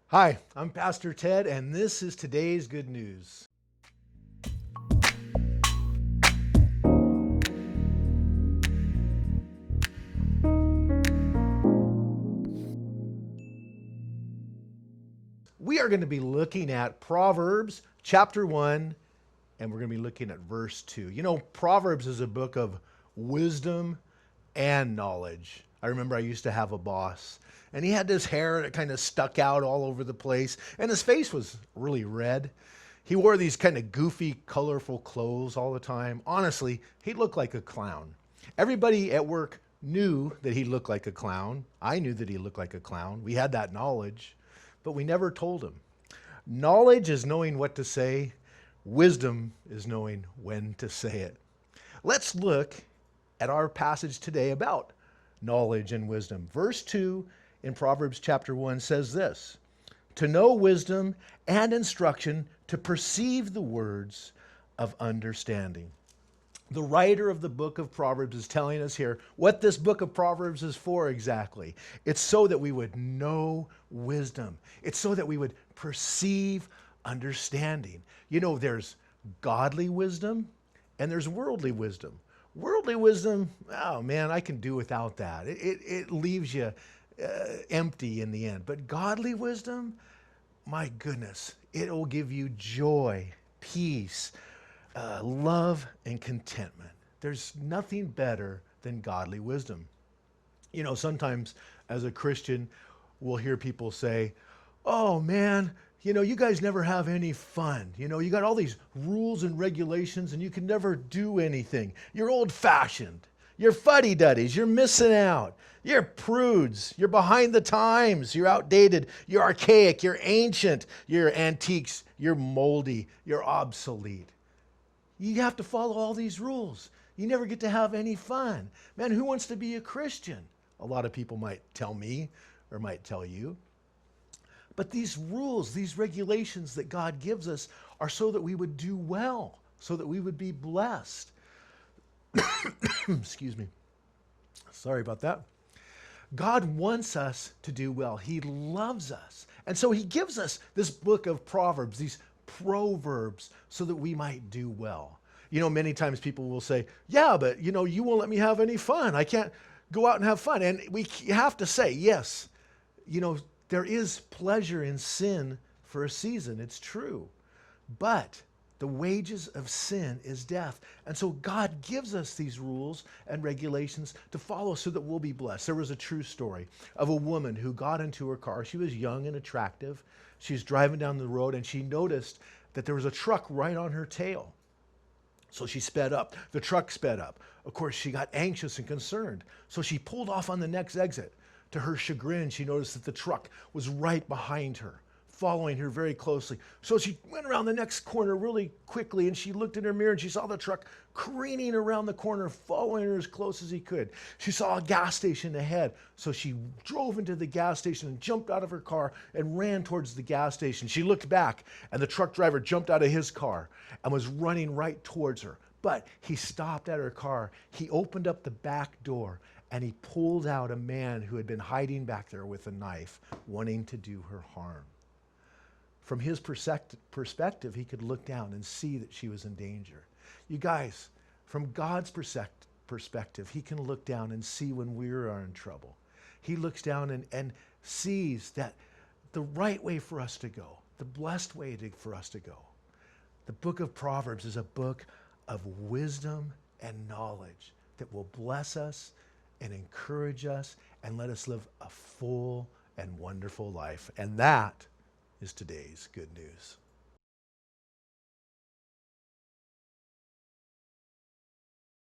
Hi, I'm Pastor Ted, and this is today's good news. We are going to be looking at Proverbs chapter 1, and we're going to be looking at verse 2. You know, Proverbs is a book of wisdom and knowledge. I remember I used to have a boss, and he had this hair that kind of stuck out all over the place, and his face was really red. He wore these kind of goofy, colorful clothes all the time. Honestly, he looked like a clown. Everybody at work knew that he looked like a clown. I knew that he looked like a clown. We had that knowledge, but we never told him. Knowledge is knowing what to say. Wisdom is knowing when to say it. Let's look at our passage today about knowledge and wisdom. Verse 2 in Proverbs chapter 1 says this: to know wisdom and instruction, to perceive the words of understanding. The writer of the book of Proverbs is telling us here what this book of Proverbs is for exactly. It's so that we would know wisdom. It's so that we would perceive understanding. You know, there's godly wisdom and there's worldly wisdom. Worldly wisdom, oh man, I can do without that. It leaves you empty in the end. But godly wisdom, my goodness, it will give you joy, peace, love, and contentment. There's nothing better than godly wisdom. You know, sometimes as a Christian, we'll hear people say, oh man, you know, you guys never have any fun. You know, you got all these rules and regulations and you can never do anything. You're old fashioned. You're fuddy-duddies. You're missing out. You're prudes. You're behind the times. You're outdated. You're archaic. You're ancient. You're antiques. You're moldy. You're obsolete. You have to follow all these rules. You never get to have any fun. Man, who wants to be a Christian? A lot of people might tell me or might tell you. But these rules, these regulations that God gives us are so that we would do well, so that we would be blessed. Excuse me. Sorry about that. God wants us to do well. He loves us. And so he gives us this book of Proverbs, these proverbs, so that we might do well. You know, many times people will say, yeah, but you know, you won't let me have any fun. I can't go out and have fun. And we have to say, yes, you know, there is pleasure in sin for a season. It's true. But the wages of sin is death. And so God gives us these rules and regulations to follow so that we'll be blessed. There was a true story of a woman who got into her car. She was young and attractive. She was driving down the road and she noticed that there was a truck right on her tail. So she sped up. The truck sped up. Of course, she got anxious and concerned. So she pulled off on the next exit. To her chagrin, she noticed that the truck was right behind her, following her very closely. So she went around the next corner really quickly and she looked in her mirror and she saw the truck careening around the corner, following her as close as he could. She saw a gas station ahead. So she drove into the gas station and jumped out of her car and ran towards the gas station. She looked back and the truck driver jumped out of his car and was running right towards her. But he stopped at her car. He opened up the back door and he pulled out a man who had been hiding back there with a knife, wanting to do her harm. From his perspective, he could look down and see that she was in danger. You guys, from God's perspective, he can look down and see when we are in trouble. He looks down and sees that the right way for us to go, the blessed way for us to go. The book of Proverbs is a book of wisdom and knowledge that will bless us and encourage us and let us live a full and wonderful life. And that is today's good news.